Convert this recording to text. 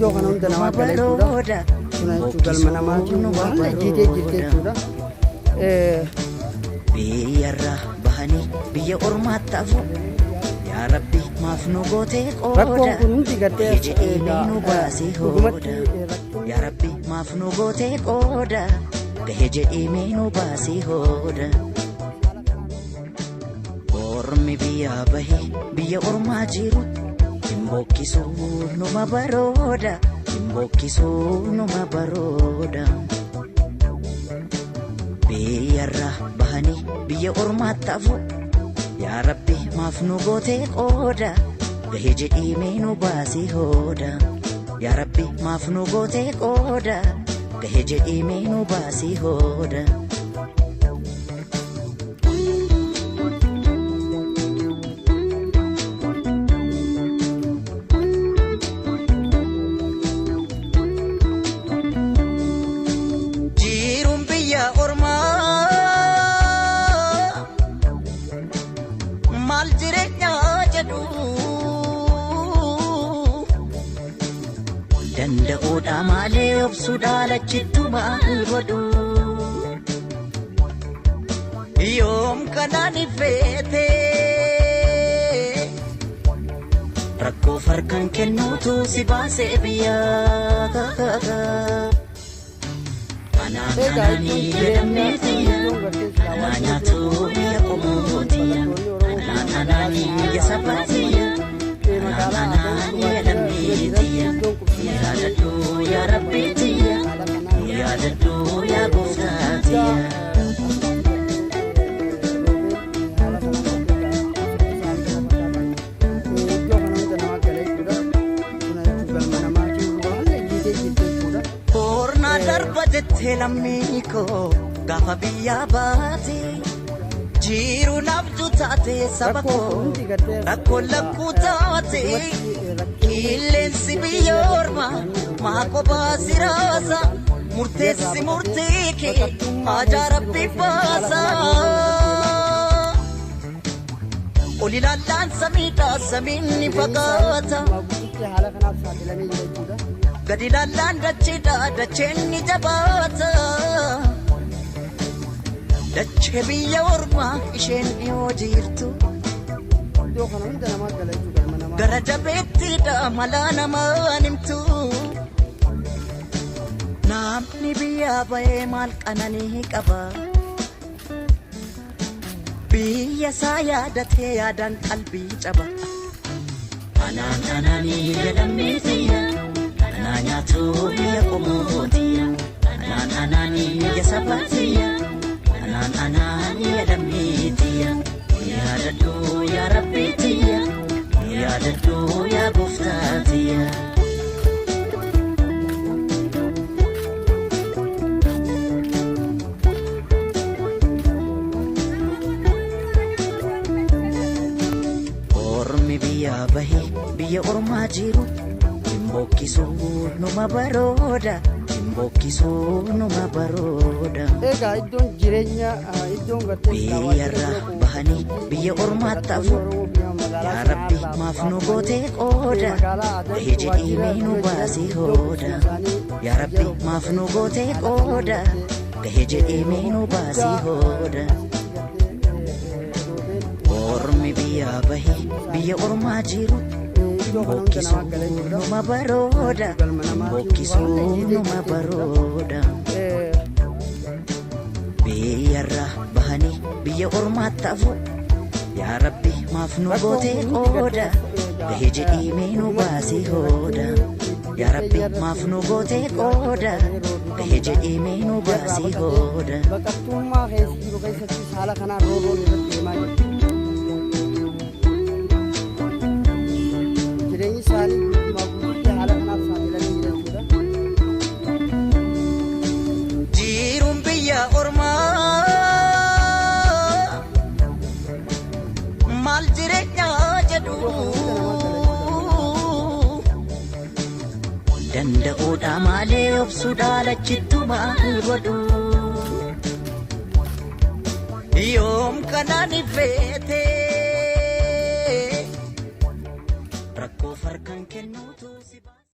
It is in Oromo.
iddoo kana hunda namaa galeessuudha. Kuna jechuun galma namaatiin waan jiitee jirte jechuudha. Biyyarraa bahanii biyya ormaatti hafu yaa Rabbi maaf nu gootee qooda. Rakkoon kun hundi gaddee jedhee nu baasee hooda. Yaa Rabbi maaf nu gootee qooda. Gahee jedhee nu baasee hooda. Ormi biyya bahee biyya ormaa jiru Imbokisuu numa barooda. Imbokisuu numa barooda. Biyyarraa bahanii biyya ormaatti hafu yaa Rabbi maaf nu gootee qooda. Gahee jedhee nu baasee hooda. Yaa Rabbi maaf nu gootee qooda. Gahee jedhee nu baasee hooda. Danda'uudha malee obsuudha lachitti maal godhu. Yoom kanaan ifeete rakkoo farkaan kennuutu si baasee biyyaa. Anaanii jedhamneetiya anaa nyaatu biyya qomootiya anaanii biyya sabaatiya anaanii jedhamneetiya. Yaadadhu yaa Rabbiitiya yaadadhu yaa Gooftaatiya. Boornaa darbatettee lammii koo gaafa biyyaa baate jiru nabdu taate saba koo rakkoon lakkuu taate. Qilleensi biyya ormaa maa kophaa si raasa murteessi murtee kee haajaa Rabbi baasa. Ol ilaallaan samiidhaa samiin ni fagaata. Gadi ilaallaan dacheedhaa dacheen ni jabaata. Dachee biyya ormaa isheen dhiyoo jirtu. Gara jabeettiidha malaa namaan himtu. Namni biyyaa bahee maal qananii qaba. Biyya isaa yaadatee yaadaan qalbii caba. Anaanii jedhamneetiya anaa nyaatu biyya qomootiya anaanii biyya sabaatiya anaanii jedhamneetiya. Yaadadhu yaa Rabbiitiya yaadadhu yaa Gooftaatiya. Ormi biyyaa bahee biyya ormaa jiru Imbokisuu numa barooda. Imbokisuu numa barooda. Egaa iddoon jireenya iddoon gattee biyyarraa bahanii biyya ormaatti hafu yaa Rabbi maaf nu gootee qooda. Gahee jedhee nu baasee hooda. Yaa Rabbi maaf nu gootee qooda. Gahee jedhee nu baasee hooda. Ormi biyyaa bahee biyya ormaa jiru Imbokisuu numa barooda. Imbokisuu numa barooda. Biyyarraa bahanii biyya ormaatti hafu yaa Rabbi maaf nu gootee qooda. Gahee jedhee nu baasee hooda. Yaa Rabbi maaf nu gootee qooda. Gahee jedhee nu baasee hooda. Baqattummaa keessatti haala kanaan rooboo irratti deemaa jirti. Jireenyi isaanii guutummaa guutuutti haala kanaaf saaxilamanii jechuudha. Jiruun biyya ormaa maal jireenyaa jedhu. Danda'uudha malee obsuudha lachitti maal godhu. Yoom kanaan ifeete rakkoo farkaan kennuutu.